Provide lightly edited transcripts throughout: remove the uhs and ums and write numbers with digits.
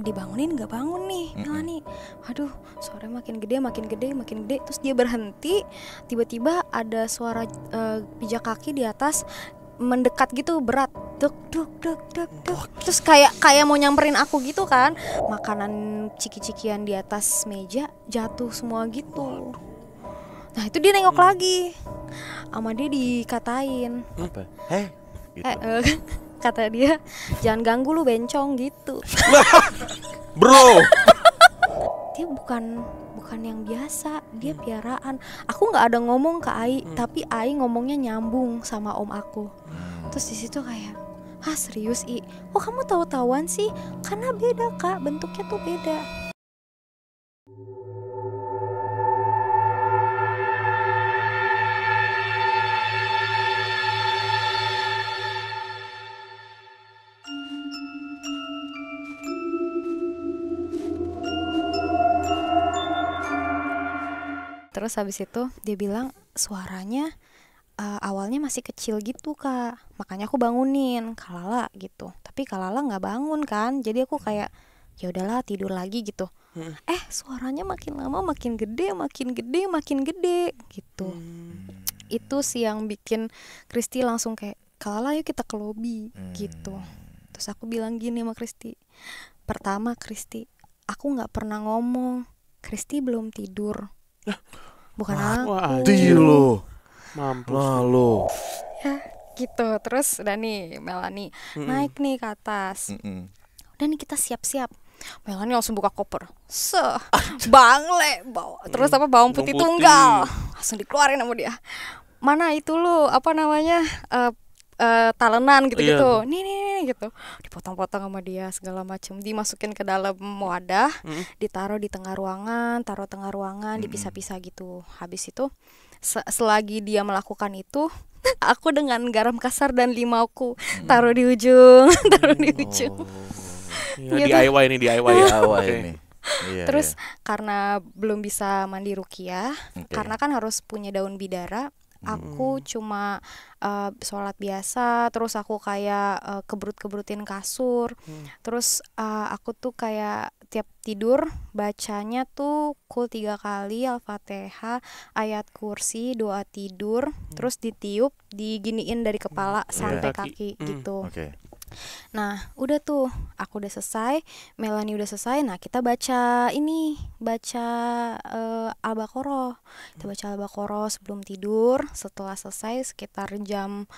dibangunin nggak bangun nih Melani. Aduh, suara makin gede. Terus dia berhenti. Tiba-tiba ada suara pijak kaki di atas mendekat gitu, berat. Duk. Terus kayak mau nyamperin aku gitu kan. Makanan ciki-cikian di atas meja jatuh semua gitu. Nah itu dia nengok lagi. Sama dia dikatain. Apa? Gitu. Kata dia, jangan ganggu lu bencong gitu. Bro. Dia bukan yang biasa, dia piaraan. Aku nggak ada ngomong ke Ai, tapi Ai ngomongnya nyambung sama om aku. Terus di situ kayak, serius I? Oh kamu tahu-tahuan sih? Karena beda Kak, bentuknya tuh beda. Terus habis itu dia bilang suaranya awalnya masih kecil gitu Kak, makanya aku bangunin Kalala gitu. Tapi Kalala nggak bangun kan, jadi aku kayak ya udahlah tidur lagi gitu. Suaranya makin lama makin gede gitu. Itu sih yang bikin Kristi langsung kayak Kalala yuk kita ke lobi gitu. Terus aku bilang gini sama Kristi, pertama Kristi, aku nggak pernah ngomong, Kristi belum tidur. Bukan aku. Iya lo. Mampus. Malu. Ya gitu. Terus udah nih Melani naik nih ke atas. Udah nih kita siap-siap. Melani langsung buka koper. Bangle bawa. Terus bawang putih tunggal. Langsung dikeluarin sama dia. Mana itu lu apa namanya? Talenan gitu-gitu. Nih gitu. Dipotong-potong sama dia segala macam, dimasukin ke dalam wadah, ditaruh di tengah ruangan, dipisah-pisah gitu. Habis itu selagi dia melakukan itu, aku dengan garam kasar dan limauku taruh di ujung. Ya, DIY nih DIY ya. Ini. Iya, Terus karena belum bisa mandi ruqyah, karena kan harus punya daun bidara. Aku cuma sholat biasa, terus aku kayak kebrut-kebrutin kasur. Terus aku tuh kayak tiap tidur bacanya tuh kul 3 kali, Al-Fatihah, ayat kursi, doa tidur, terus ditiup, diginiin dari kepala sampai kaki gitu. Nah udah tuh, aku udah selesai, Melani udah selesai. Nah kita baca Al-Baqarah. Kita baca Al-Baqarah sebelum tidur. Setelah selesai sekitar jam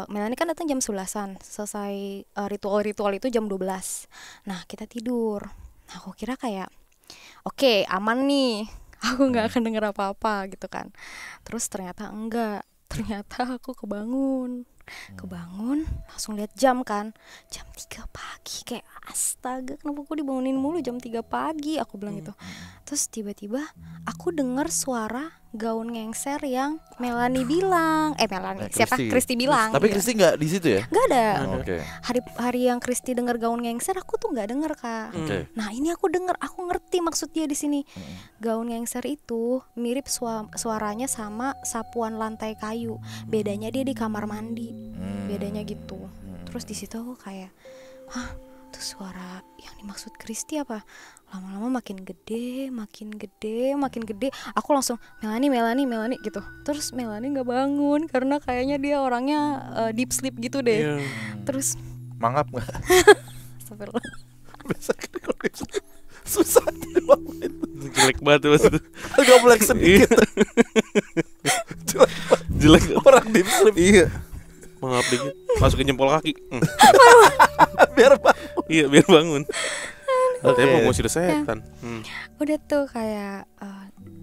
Melani kan datang jam 11-an, selesai ritual-ritual itu jam 12. Nah kita tidur. Nah aku kira kayak oke, aman nih, aku gak akan denger apa-apa gitu kan. Terus ternyata enggak. Ternyata aku kebangun langsung lihat jam kan, jam 3 pagi. Kayak astaga, kenapa aku dibangunin mulu jam 3 pagi, aku bilang gitu. Terus tiba-tiba aku dengar suara gaun ngengser yang Melani bilang, Kristi bilang. Tapi Kristi nggak di situ ya? Nggak ada. Hari yang Kristi dengar gaun ngengser, aku tuh nggak denger Kak. Nah ini aku denger, aku ngerti maksud dia di sini. Gaun ngengser itu mirip suaranya sama sapuan lantai kayu. Bedanya dia di kamar mandi. Bedanya gitu. Terus di situ aku kayak, itu suara yang dimaksud Kristi apa? Lama-lama makin gede. Aku langsung Melani gitu. Terus Melani nggak bangun karena kayaknya dia orangnya deep sleep gitu deh. Terus mangap nggak? Astagfirullah. Biasa kan kalau susah dibangunin. Jelek banget maksudnya. Agak melek sedikit. Jelek orang deep sleep. Iya. Mangap dikit, masukin jempol kaki. Biar bangun. Iya biar bangun. Tapi mau ngusir setan. Udah tuh kayak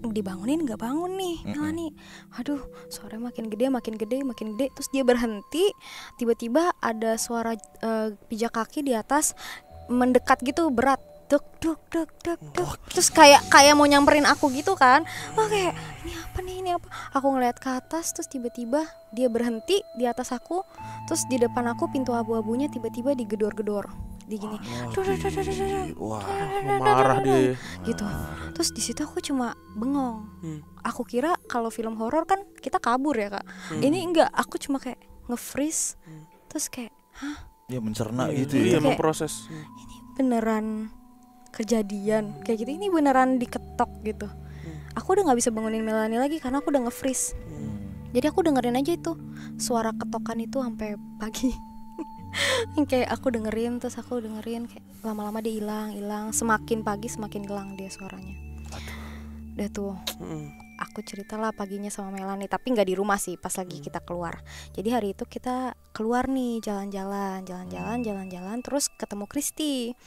dibangunin nggak bangun nih Melani. Aduh, suaranya makin gede. Terus dia berhenti. Tiba-tiba ada suara pijak kaki di atas mendekat gitu, berat. Duk. Terus kayak mau nyamperin aku gitu kan. Kayak ini apa? Aku ngeliat ke atas, terus tiba-tiba dia berhenti di atas aku. Terus di depan aku pintu abu-abunya tiba-tiba digedor-gedor. Digini. Wah, marah dia. Gitu. Terus di situ aku cuma bengong. Aku kira kalau film horor kan kita kabur ya Kak. Ini enggak, aku cuma kayak nge-freeze. Terus kayak, Ya mencerna gitu Iya, ya. memproses. beneran kejadian kayak gitu, ini beneran diketok gitu. Aku udah nggak bisa bangunin Melanie lagi karena aku udah nge-freeze. Jadi aku dengerin aja itu suara ketokan itu sampai pagi. Kayak aku dengerin terus aku dengerin kayak lama-lama dia hilang, semakin pagi semakin hilang dia suaranya. Udah tuh aku ceritalah paginya sama Melanie, tapi nggak di rumah sih, pas lagi kita keluar. Jadi hari itu kita keluar nih jalan-jalan, terus ketemu Kristi.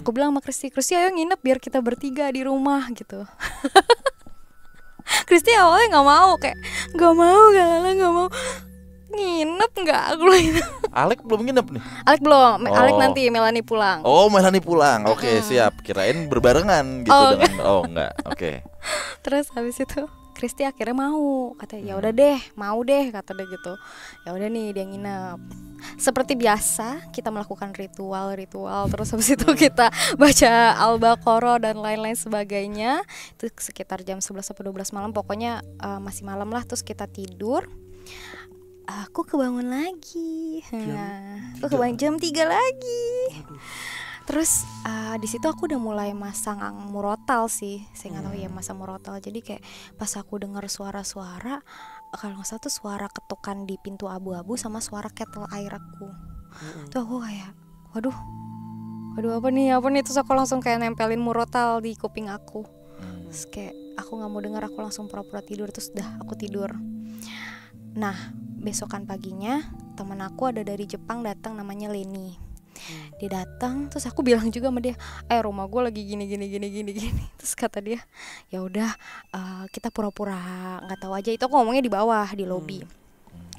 Aku bilang sama Kristi ayo nginep biar kita bertiga di rumah gitu. Kristi awalnya nggak mau, kayak nggak mau nginep nggak, aku lagi. Alek belum nginep nih. Alek belum, Oh. Alek nanti, Melanie pulang. Oh, Melanie pulang. Oke, siap. Kirain berbarengan gitu Oh, dengan. Oh, enggak. Oke. Terus habis itu Kristi akhirnya mau, katanya ya udah deh, mau deh, kata dia gitu. Ya udah nih dia nginep. Seperti biasa kita melakukan ritual, terus habis itu kita baca Al-Baqarah dan lain-lain sebagainya. Itu sekitar jam 11 atau 12 malam, pokoknya masih malam lah. Terus kita tidur. Aku kebangun lagi. Aku kebangun jam 3 lagi. Terus di situ aku udah mulai masang murotal sih. Saya nggak tahu ya masang murotal. Jadi kayak pas aku dengar suara-suara, kalau nggak salah tuh suara ketukan di pintu abu-abu sama suara kettle air aku. Tuh aku kayak, waduh apa nih? Terus aku langsung kayak nempelin murotal di kuping aku. Terus kayak aku nggak mau dengar, aku langsung pura-pura tidur. Terus dah aku tidur. Nah besokan paginya teman aku ada dari Jepang datang, namanya Leni. Dia datang, terus aku bilang juga sama dia, rumah gue lagi gini. Terus kata dia, ya udah kita pura-pura nggak tahu aja. Itu aku ngomongnya di bawah di lobi.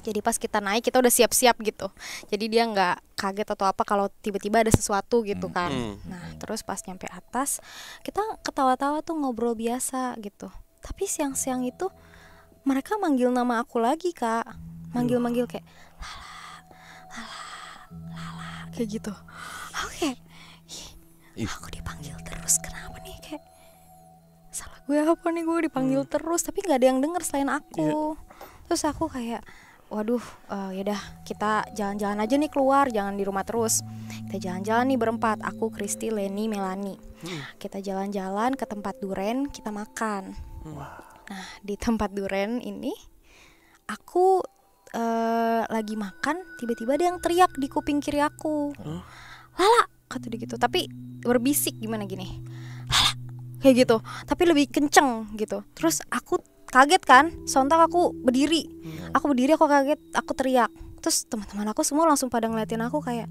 Jadi pas kita naik kita udah siap-siap gitu. Jadi dia nggak kaget atau apa kalau tiba-tiba ada sesuatu gitu kan. Nah terus pas nyampe atas kita ketawa-tawa tuh, ngobrol biasa gitu. Tapi siang-siang itu mereka manggil nama aku lagi, Kak. Manggil kayak Lala kayak gitu. Oke. Aku dipanggil terus, kenapa nih? Kayak salah gue apa nih, gue dipanggil terus tapi nggak ada yang denger selain aku. Terus aku kayak waduh, yaudah kita jalan-jalan aja nih keluar, jangan di rumah terus. Kita jalan-jalan nih berempat, aku, Kristi, Leni, Melanie. Kita jalan-jalan ke tempat duren, kita makan. Nah di tempat duren ini aku lagi makan, tiba-tiba ada yang teriak di kuping kiri aku. Lala, kata dia gitu, tapi berbisik gimana gini, Lala, kayak gitu, tapi lebih kenceng gitu. Terus aku kaget kan, sontak aku berdiri, aku kaget, aku teriak. Terus teman-teman aku semua langsung pada ngeliatin aku kayak,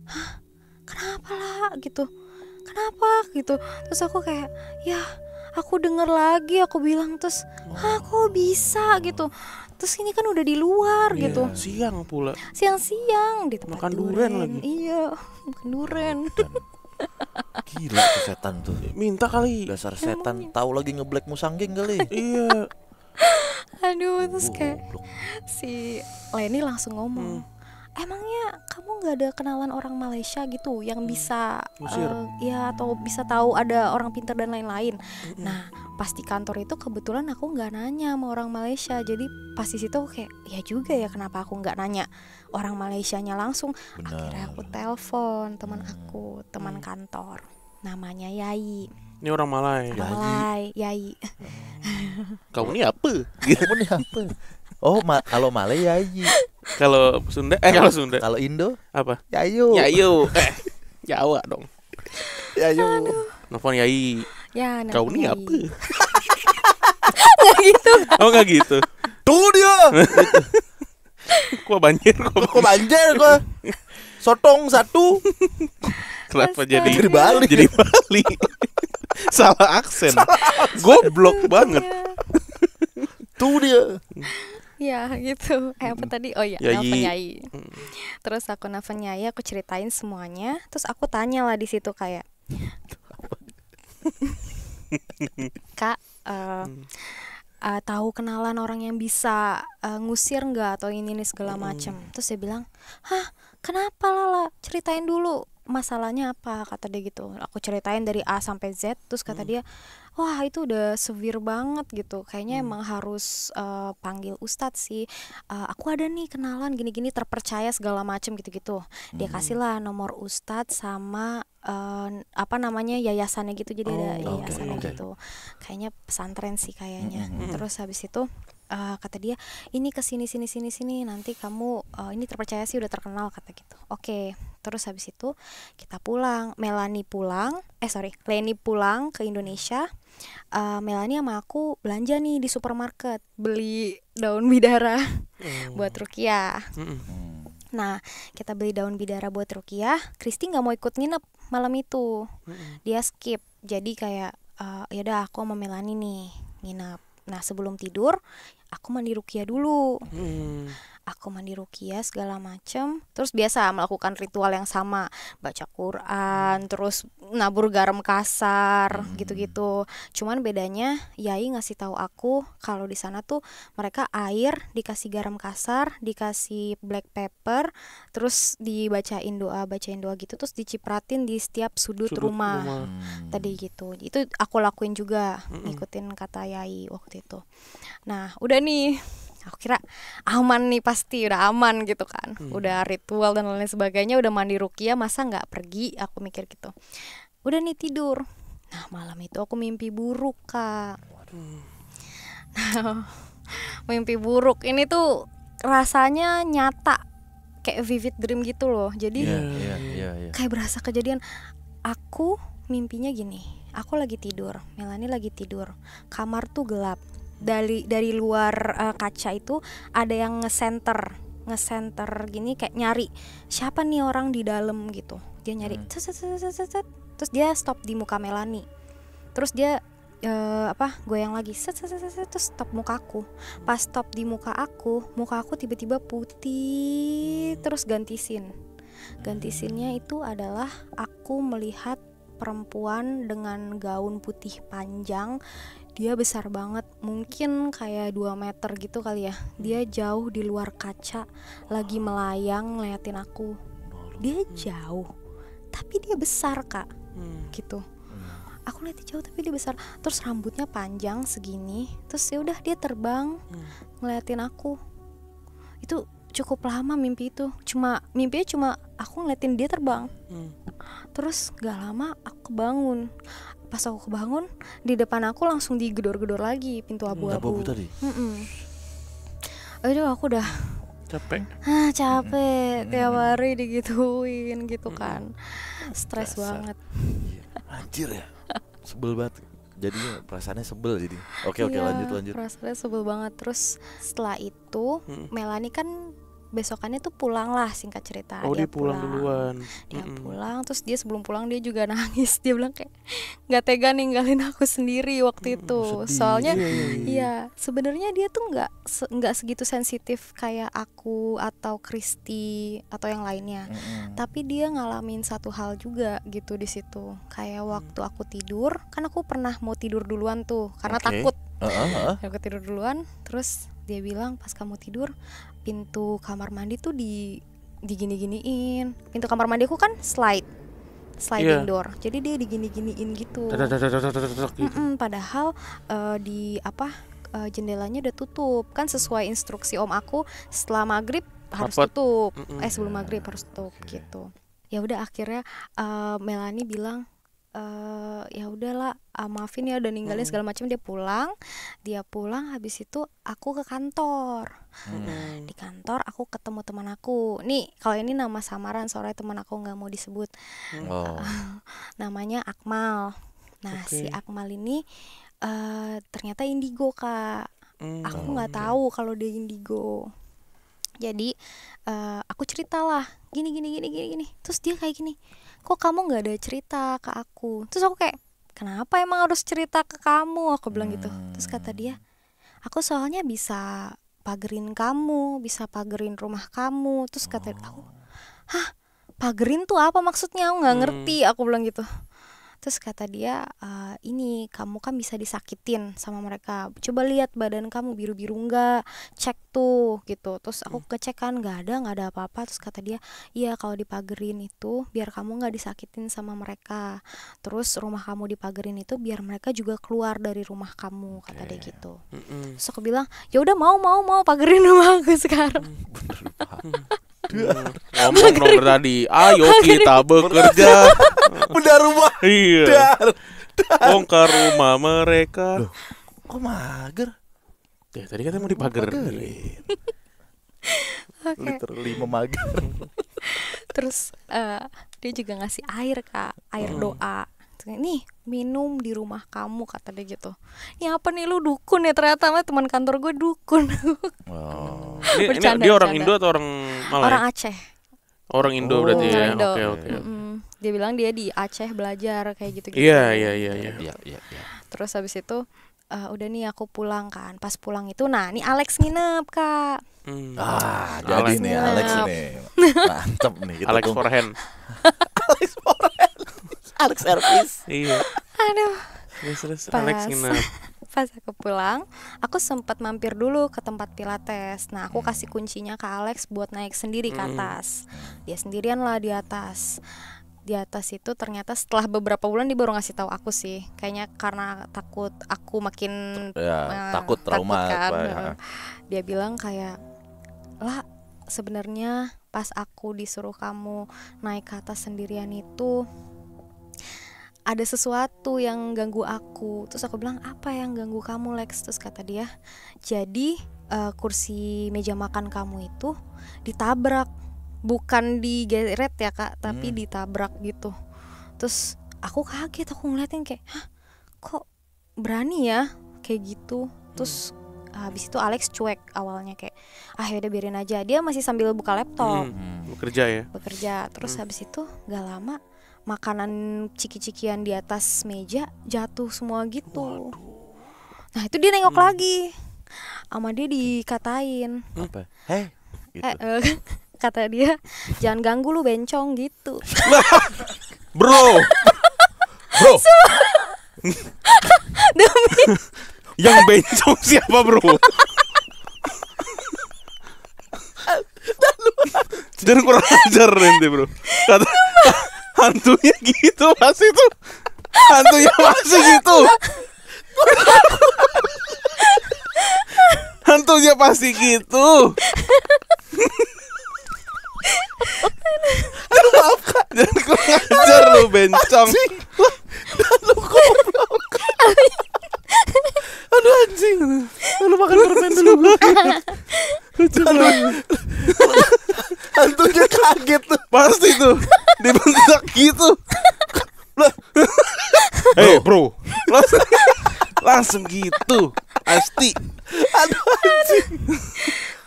hah, kenapa lah gitu, kenapa gitu. Terus aku kayak, ya aku denger lagi, aku bilang, terus kok bisa gitu. Terus ini kan udah di luar gitu. Siang pula. Siang-siang di tempat Makan duren lagi. Iya, makan duren. Gila tuh setan tuh. Minta kali. Dasar setan, tahu lagi ngeblack musanggeng kali. Iya. Aduh, terus kayak si Leni langsung ngomong, emangnya kamu nggak ada kenalan orang Malaysia gitu yang bisa ya atau bisa tahu ada orang pintar dan lain-lain. Nah pas di kantor itu kebetulan aku nggak nanya sama orang Malaysia. Jadi pas di situ kayak ya juga ya, kenapa aku nggak nanya orang Malaysianya langsung. Akhirnya aku telepon teman aku, teman kantor, namanya Yai. Ini orang Malay. Yai. Kamu ini apa? Kamu nih apa? Oh, kalau Malay Yayi. Kalau Sunda, kalau Sunda. Kalau Indo Apa? Yayu. Yayu. Jawa dong. Yayu. Nelfon Yai. Ya, Kau ini Yai. apa? Nggak gitu. Oh nggak gitu. Tuh dia. Kok banjir? Kok banjir kok. Sotong satu. Kenapa Astaga. jadi Bali? Jadi Bali. Salah aksen. Goblok banget. Tuh dia. Ya gitu. Apa tadi? Oh ya, Yai. nelfon Yai. Terus aku nelfon Yai, aku ceritain semuanya. Terus aku tanya lah di situ kayak, Kak, tahu kenalan orang yang bisa ngusir nggak atau ini segala macam. Terus dia bilang, hah, kenapa Lala? Ceritain dulu. masalahnya apa, kata dia gitu. Aku ceritain dari A sampai Z, terus kata dia, wah itu udah severe banget gitu, kayaknya emang harus panggil ustadz sih. Aku ada nih kenalan gini-gini terpercaya segala macem gitu-gitu. Dia kasihlah nomor ustadz sama apa namanya yayasannya gitu, jadi ada yayasannya oke. gitu, kayaknya pesantren sih kayaknya. Terus habis itu kata dia, ini kesini sini sini sini nanti kamu ini terpercaya sih, udah terkenal, kata gitu. Oke. Terus habis itu kita pulang, Leni pulang ke Indonesia. Melanie sama aku belanja nih di supermarket, beli daun bidara buat Rukiah. Nah, kita beli daun bidara buat Rukiah. Kristi nggak mau ikut nginep malam itu, dia skip. Jadi kayak yaudah aku sama Melanie nih nginep. Nah, sebelum tidur aku mandi Rukiah dulu. Aku mandi Rukiah segala macem, terus biasa melakukan ritual yang sama, baca Quran, terus nabur garam kasar, gitu-gitu. Cuman bedanya Yai ngasih tahu aku kalau di sana tuh mereka air dikasih garam kasar, dikasih black pepper, terus bacain doa gitu, terus dicipratin di setiap sudut rumah. Tadi gitu. Itu aku lakuin juga, ngikutin kata Yai waktu itu. Nah, udah nih, aku kira aman nih, pasti udah aman gitu kan, udah ritual dan lain sebagainya, udah mandi Rukiah, masa nggak pergi, aku mikir gitu. Udah nih tidur. Nah, malam itu aku mimpi buruk, Kak. Mimpi buruk ini tuh rasanya nyata, kayak vivid dream gitu loh. Jadi kayak berasa kejadian. Aku mimpinya gini, aku lagi tidur, Melanie lagi tidur, kamar tuh gelap. Dari luar kaca itu ada yang ngesenter gini, kayak nyari siapa nih orang di dalam gitu. Dia nyari terus dia stop di muka Melanie, terus dia goyang lagi terus stop mukaku. Pas stop di muka aku tiba-tiba putih, terus ganti scene-nya itu adalah aku melihat perempuan dengan gaun putih panjang. Dia besar banget, mungkin kayak 2 meter gitu kali ya. Dia jauh di luar kaca, lagi melayang ngeliatin aku. Dia jauh, tapi dia besar, Kak. Gitu. Aku lihat jauh tapi dia besar. Terus rambutnya panjang segini. Terus ya udah dia terbang ngeliatin aku. Itu cukup lama mimpi itu. Mimpinya cuma aku ngeliatin dia terbang. Terus gak lama aku kebangun. Pas aku kebangun, di depan aku langsung digedor-gedor lagi pintu abu-abu. Tadi. Aduh, aku udah capek tiap hari digituin gitu kan. Stres banget. Anjir ya. Sebel banget. Jadinya perasaannya sebel jadi. Oke, lanjut. Perasaannya sebel banget. Terus setelah itu Melanie kan besokannya tuh pulang lah, singkat cerita. Dia pulang duluan. Dia pulang, terus dia sebelum pulang dia juga nangis. Dia bilang kayak nggak tega ninggalin aku sendiri waktu itu. Sedih. Soalnya iya, sebenarnya dia tuh nggak segitu sensitif kayak aku atau Kristi atau yang lainnya. Tapi dia ngalamin satu hal juga gitu di situ. Kayak waktu aku tidur, kan aku pernah mau tidur duluan tuh karena takut. Aku tidur duluan, terus dia bilang pas kamu tidur pintu kamar mandi tuh digini-giniin. Pintu kamar mandi aku kan sliding door, jadi dia digini-giniin gitu. Padahal jendelanya udah tutup kan, sesuai instruksi om aku setelah maghrib harus tutup. Sebelum maghrib harus tutup gitu. Ya udah akhirnya Melanie bilang ya udahlah, maafin ya udah ninggalin segala macam. Dia pulang habis itu aku ke kantor. Di kantor aku ketemu teman aku nih, kalau ini nama samaran soalnya teman aku nggak mau disebut. Namanya Akmal. Nah si Akmal ini ternyata indigo, Kak. Aku nggak tahu kalau dia indigo. Jadi aku ceritalah gini. Terus dia kayak gini, kok kamu nggak ada cerita ke aku? Terus aku kayak, kenapa emang harus cerita ke kamu? Aku bilang gitu. Terus kata dia, aku soalnya bisa pagerin kamu, bisa pagerin rumah kamu. Terus kata aku, hah, pagerin tuh apa maksudnya? Aku nggak ngerti. Aku bilang gitu. Terus kata dia, ini kamu kan bisa disakitin sama mereka, coba lihat badan kamu biru-biru enggak, cek tuh gitu. Terus aku ngecek kan nggak ada apa-apa. Terus kata dia, iya kalau dipagerin itu biar kamu nggak disakitin sama mereka, terus rumah kamu dipagerin itu biar mereka juga keluar dari rumah kamu, kata dia gitu. Terus aku bilang, ya udah mau pagerin rumah aku sekarang. Ngomong dong tadi, ayo kita bekerja. Bedah rumah. Iya. Dar. Bongkar rumah mereka. Loh, kok mager? Ya tadi katanya mau dipagerin. Oke. Literally memager. Terus dia juga ngasih air Kak, air doa. Nih minum di rumah kamu, kata dia gitu. Ini apa nih, lu dukun ya? Ternyata mah teman kantor gue dukun. Oh. Ini Bercanda, dia orang bercanda. Indo atau orang Malay? Orang Aceh. Orang Indo berarti Orang ya. Indo. Oke. Dia bilang dia di Aceh belajar kayak gitu. Iya. Iya. Terus habis itu udah nih aku pulang kan. Pas pulang itu, nah nih Alex nginep Kak. Jadi Alex. nih Alex nih. Mantep nih kita Alex tunggu. forehand. Alex service. Iya. Aduh. Terus Pas Alex nginep. Pas aku pulang, aku sempat mampir dulu ke tempat pilates. Nah, aku kasih kuncinya ke Alex buat naik sendiri ke atas. Dia sendirian lah di atas. Di atas itu ternyata setelah beberapa bulan dia baru ngasih tahu aku sih. Kayaknya karena takut aku makin Ya, takut trauma kan. apa ya. Dia bilang kayak, "Lah, sebenarnya pas aku disuruh kamu naik ke atas sendirian itu ada sesuatu yang ganggu aku." Terus aku bilang, apa yang ganggu kamu Lex? Terus kata dia, jadi kursi meja makan kamu itu ditabrak, bukan digeret ya Kak, tapi ditabrak gitu. Terus aku kaget, aku ngeliatin kayak, hah, kok berani ya kayak gitu. Terus habis itu Alex cuek awalnya kayak, yaudah biarin aja. Dia masih sambil buka laptop Bekerja ya. bekerja. Terus habis itu gak lama makanan ciki-cikian di atas meja jatuh semua gitu. Nah itu dia nengok lagi, sama dia dikatain, Apa? Hei. Gitu. kata dia, jangan ganggu lu bencong gitu. Bro. Demi Yang bencong siapa bro? Jangan kurang ajar nanti bro. Kata hantunya gitu pasti tuh. Hantunya pasti gitu. Hantunya pasti gitu. Aduh maaf kak. Jangan kurang ajar lu bencong. Aduh anjing. Lu makan permen dulu. Hantunya kaget tuh. Pasti tuh dibentak gitu. Hei bro, langsung gitu, pasti. Aduh anjing.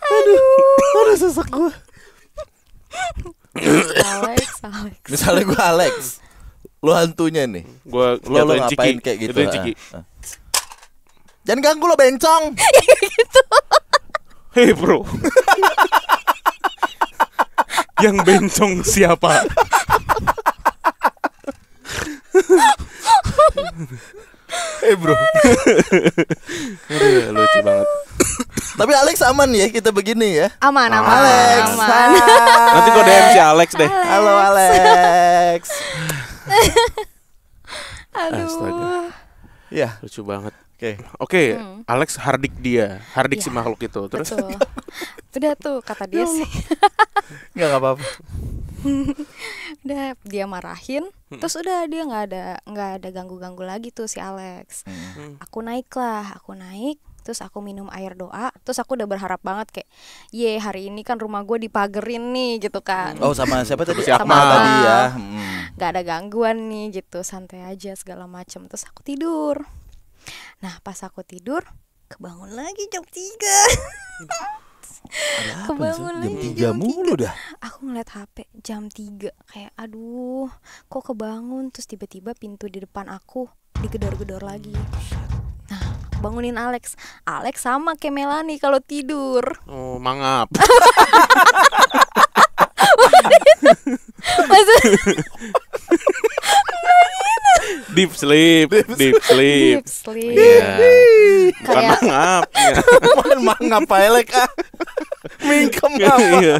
Aduh sesak gua. Alex. Misalnya gua Alex, lu hantunya nih. Gua Lo jatuhin ngapain Ciki. kayak gitu? Jatuhin Ciki. Jangan ganggu lo bencong. Hei bro, yang bencong siapa? Hei bro. Aduh, lucu banget. Tapi Alex aman ya kita begini ya. Aman. Alex. Aman. Nanti gua DM si Alex deh. Halo Alex. Aduh. Astaga. Ya, Lucu banget. oke. Oke, Alex hardik dia, hardik si Iya. makhluk itu. Terus Betul. Udah tuh kata dia sih. Enggak apa-apa. Udah dia marahin. Terus udah dia nggak ada ganggu lagi tuh si Alex. Aku naik. Terus aku minum air doa. Terus aku udah berharap banget kayak, hari ini kan rumah gue dipagerin nih gitu kan. Oh, sama siapa tadi? Si Akmal. Tadi ya. Gak ada gangguan nih gitu, santai aja segala macam. Terus aku tidur. Nah pas aku tidur, kebangun lagi jam 3. Ada apa Kebangun sih? lagi Jam 3 mulu dah. Aku ngeliat HP jam 3. Kayak aduh, kok kebangun. Terus tiba-tiba pintu di depan aku digedor-gedor lagi. Nah, bangunin Alex. Alex sama kayak Melanie kalau tidur. oh mangap. Maksud Deep sleep. deep sleep. Iya. Bukan Kayak mangap. Main mangap pelek ah. Mingkem apa? Iya.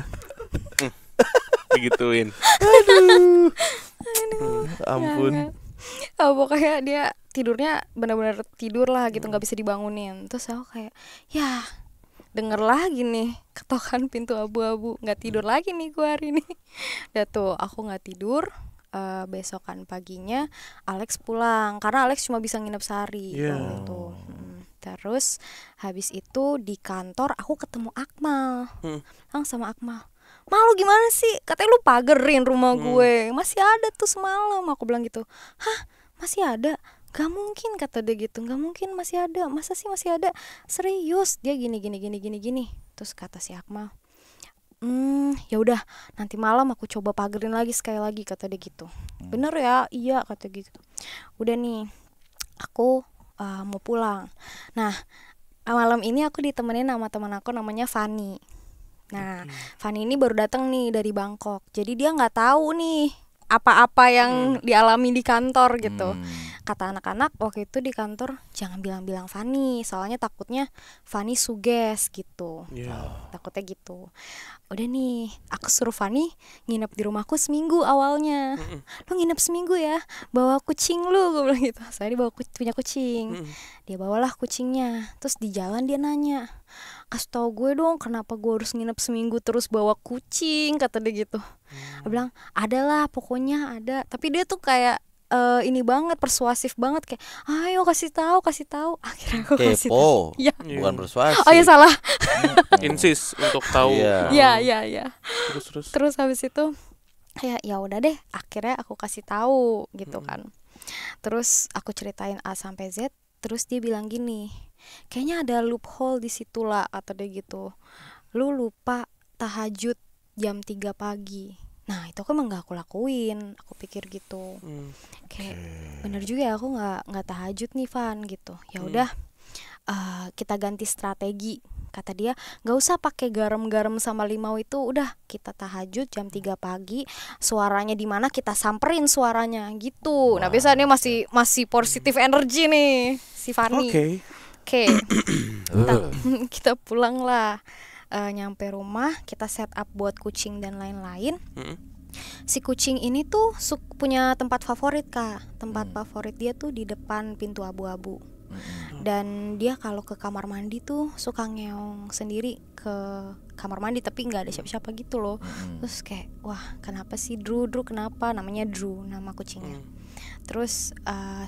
Digituin. Ampun. pokoknya dia tidurnya benar-benar tidur lah gitu, nggak bisa dibangunin. Terus aku kayak ya denger lagi nih ketokan pintu abu-abu, nggak tidur lagi nih gua hari ini. Udah tuh aku nggak tidur. Besokan paginya Alex pulang karena Alex cuma bisa nginep sehari waktu itu. Terus habis itu di kantor aku ketemu Akmal. Sama Akmal, malu gimana sih? Katanya lu pagerin rumah gue. Masih ada tuh semalam. Aku bilang gitu. Hah? Masih ada? Gak mungkin, kata dia gitu. Gak mungkin masih ada. Masa sih masih ada? Serius? Dia gini. Terus kata si Akmal, ya udah nanti malam aku coba pagerin lagi sekali lagi, kata dia gitu. Bener ya? Iya, kata gitu. Udah nih, aku mau pulang. Nah, malam ini aku ditemenin sama teman aku namanya Fanny. Nah, Fanny ini baru datang nih dari Bangkok. Jadi dia nggak tahu nih apa-apa yang dialami di kantor gitu. Kata anak-anak waktu itu di kantor, jangan bilang-bilang Fanny, soalnya takutnya Fanny suges gitu. Takutnya gitu. Udah nih, aku suruh Fanny nginep di rumahku seminggu awalnya. Lu nginep seminggu ya, bawa kucing lu, gue bilang gitu. Soalnya dia punya kucing. Dia bawalah kucingnya. Terus di jalan dia nanya, kasih tau gue dong kenapa gue harus nginep seminggu terus bawa kucing, kata dia gitu. Dia bilang, ada lah pokoknya ada. Tapi dia tuh kayak ini banget, persuasif banget, kayak ayo kasih tahu. Akhirnya aku kasih tahu. Kepo. Bukan persuasi. Oh ya salah. Insist untuk tahu. Iya. Terus. Habis itu kayak ya udah deh, akhirnya aku kasih tahu gitu kan. Terus aku ceritain A sampai Z, terus dia bilang gini, kayaknya ada loophole di situ lah, kata dia gitu. Lu lupa tahajud jam 3 pagi. Nah itu kan emang gak aku lakuin, aku pikir gitu. Kayak bener juga ya, aku nggak tahajud nih Van gitu. Ya udah, kita ganti strategi, kata dia. Nggak usah pakai garam sama limau itu, udah kita tahajud jam 3 pagi. Suaranya di mana kita samperin suaranya gitu. Nah biasanya masih positif energi nih si Fanny. Oke. Kita pulang lah. Nyampe rumah, kita set up buat kucing dan lain-lain. Si kucing ini tuh punya tempat favorit Kak. Tempat favorit dia tuh di depan pintu abu-abu. Dan dia kalau ke kamar mandi tuh suka ngeong sendiri ke kamar mandi, tapi nggak ada siapa-siapa gitu loh. Terus kayak wah kenapa sih Drew kenapa? Namanya Drew nama kucingnya. Terus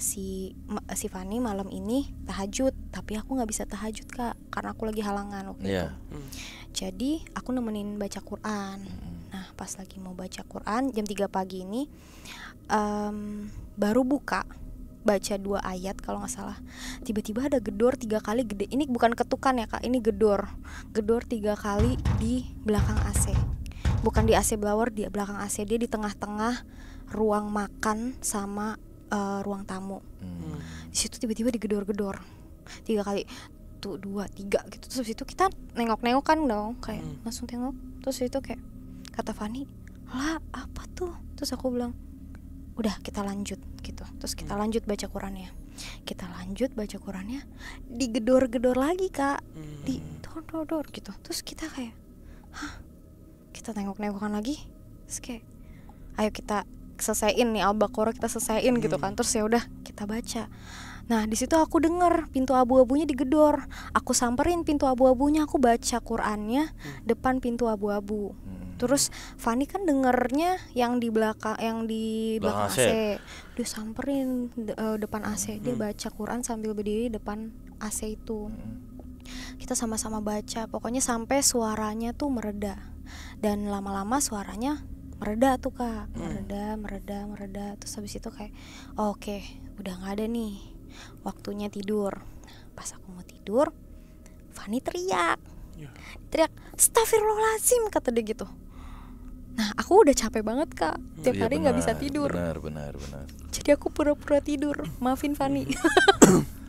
si Fanny malam ini tahajud, tapi aku nggak bisa tahajud Kak karena aku lagi halangan waktu itu. Jadi aku nemenin baca Quran. Nah pas lagi mau baca Quran jam 3 pagi ini, baru baca 2 ayat kalau nggak salah, tiba-tiba ada gedor 3 kali gede. Ini bukan ketukan ya Kak, ini gedor 3 kali di belakang AC. Bukan di AC blower, di belakang AC. Dia di tengah-tengah ruang makan sama ruang tamu. Di situ tiba-tiba digedor-gedor 3 kali, tuh 2, 3 gitu. Terus itu kita nengok-nengok kan dong, kayak langsung tengok. Terus itu kayak kata Fanny, lah apa tuh? Terus aku bilang, udah kita lanjut gitu. Terus kita lanjut baca Qurannya. Digedor-gedor lagi Kak, di dor gitu. Terus kita kayak, kita tengok-nengokan lagi. Terus kayak, ayo kita selesaiin nih Al-Baqarah, kita selesaiin gitu kan. Terus ya udah kita baca. Nah di situ aku denger pintu abu-abunya digedor. Aku samperin pintu abu-abunya, aku baca Qurannya depan pintu abu-abu. Terus Fanny kan dengernya yang di belakang AC. Dia samperin depan AC. Dia baca Quran sambil berdiri depan AC itu. Kita sama-sama baca, pokoknya sampai suaranya tuh mereda. Dan lama-lama suaranya mereda tuh Kak, mereda. Terus habis itu kayak oke, udah nggak ada nih, waktunya tidur. Pas aku mau tidur, Fanny teriak, astagfirullahaladzim, kata dia gitu. Nah aku udah capek banget Kak, tiap hari nggak bisa tidur. Benar. Jadi aku pura-pura tidur, maafin Fanny.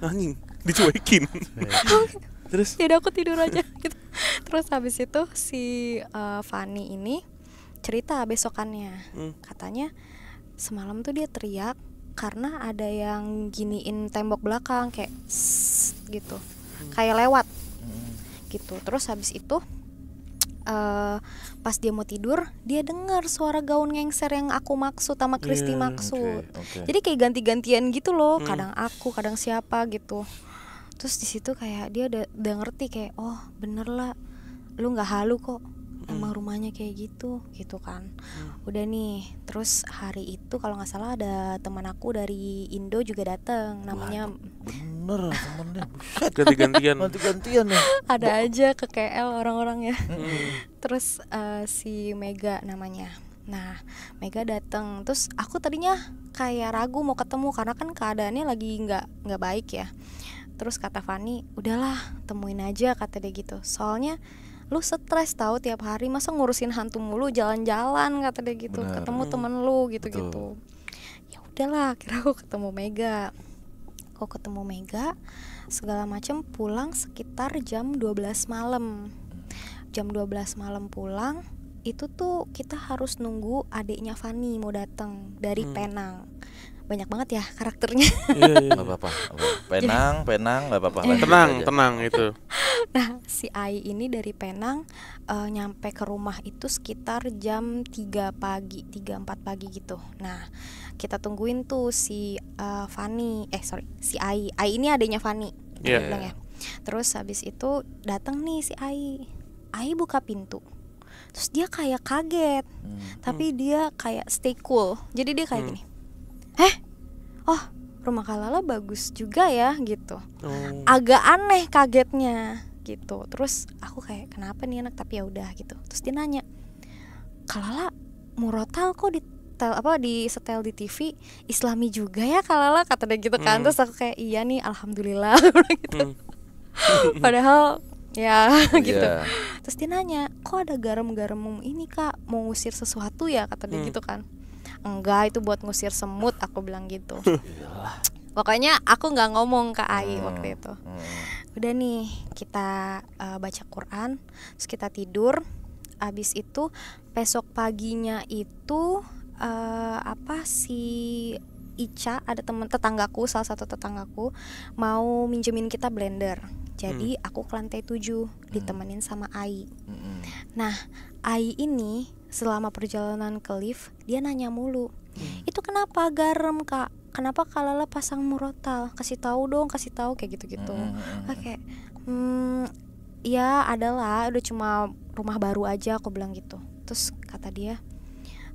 Anjing, dicuekin. Terus ya udah aku tidur aja gitu. Terus habis itu si Fanny ini cerita besokannya, katanya semalam tuh dia teriak karena ada yang giniin tembok belakang kayak gitu, kayak lewat gitu. Terus habis itu pas dia mau tidur, dia dengar suara gaun ngengser yang aku maksud sama Kristi maksud. Oke. Jadi kayak ganti-gantian gitu loh, kadang aku, kadang siapa gitu. Terus di situ kayak dia udah ngerti kayak, oh bener lah, lu nggak halu kok, emang rumahnya kayak gitu kan. Udah nih, terus hari itu kalau nggak salah ada teman aku dari Indo juga datang, namanya Bener temennya, buset. Ganti-gantian. Ganti-gantian ya. ada aja ke KL orang-orang ya. Terus si Mega namanya. Nah, Mega datang. Terus aku tadinya kayak ragu mau ketemu karena kan keadaannya lagi nggak baik ya. Terus kata Fani, udahlah temuin aja, kata dia gitu. Soalnya lu stres tahu tiap hari, masa ngurusin hantu mulu, jalan-jalan, kata dia gitu. Bener. Ketemu temen lu gitu-gitu. Ya udahlah, kira aku ketemu Mega. Aku ketemu Mega segala macam, pulang sekitar jam 12 malam. Jam 12 malam pulang, itu tuh kita harus nunggu adiknya Fani mau datang dari Penang. Banyak banget ya karakternya. Iya. Nggak apa-apa. Penang nggak apa-apa. Lanjut aja. Tenang itu. Nah, si Ai ini dari Penang nyampe ke rumah itu sekitar jam 3 pagi, 3-4 pagi gitu. Nah, kita tungguin tuh si si Ai. Ai ini adiknya Fani. Iya. Bilang ya. Terus habis itu datang nih si Ai. Ai buka pintu. Terus dia kayak kaget. Tapi dia kayak stay cool. Jadi dia kayak gini. Oh, rumah Kalala bagus juga ya gitu. Agak aneh kagetnya gitu. Terus aku kayak kenapa nih anak, tapi ya udah gitu. Terus dia nanya, Kalala murotal kok di setel di TV Islami juga ya Kalala, kata dia gitu kan. Terus aku kayak iya nih alhamdulillah gitu. Padahal ya gitu. Iya. Terus dia nanya, kok ada garam-garam ini kak, mau ngusir sesuatu ya, kata dia gitu kan. Enggak, itu buat ngusir semut, aku bilang gitu. Pokoknya aku nggak ngomong ke Ai waktu itu. Udah nih kita baca Quran, terus kita tidur. Abis itu besok paginya itu si Ica, ada tetanggaku, salah satu tetanggaku mau minjemin kita blender. Jadi aku ke lantai 7 ditemenin sama Ai. Nah, Ai ini selama perjalanan ke lift dia nanya mulu, itu kenapa garam kak? Kenapa Kalala pasang murotal? Kasih tahu dong, kasih tahu kayak gitu-gitu. Oke, ya adalah udah cuma rumah baru aja, aku bilang gitu. Terus kata dia,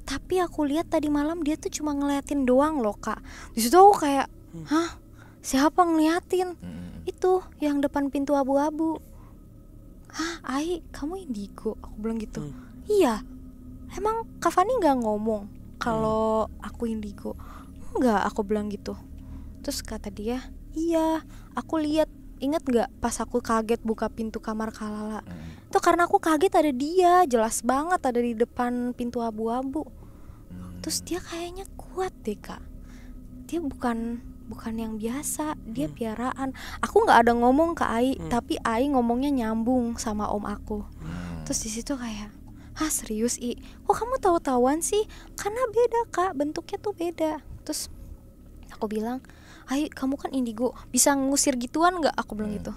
tapi aku lihat tadi malam dia tuh cuma ngeliatin doang loh kak. Di situ aku kayak, hah? Siapa ngeliatin? Itu yang depan pintu abu-abu. Hah, Ai, kamu indigo? Aku bilang gitu. Iya. Emang Kak Fani nggak ngomong kalau aku indigo? Enggak, aku bilang gitu. Terus kata dia, iya, aku lihat. Ingat nggak pas aku kaget buka pintu kamar Kalala? Itu karena aku kaget ada dia, jelas banget ada di depan pintu abu-abu. Terus dia kayaknya kuat deh kak. Dia bukan yang biasa, dia piaraan. Aku nggak ada ngomong ke Ai, tapi Ai ngomongnya nyambung sama om aku. Terus di situ kayak, hah serius kok kamu tahu-tahuan sih? Karena beda kak, bentuknya tuh beda. Terus aku bilang, Ai kamu kan indigo, bisa ngusir gituan nggak? Aku bilang gitu.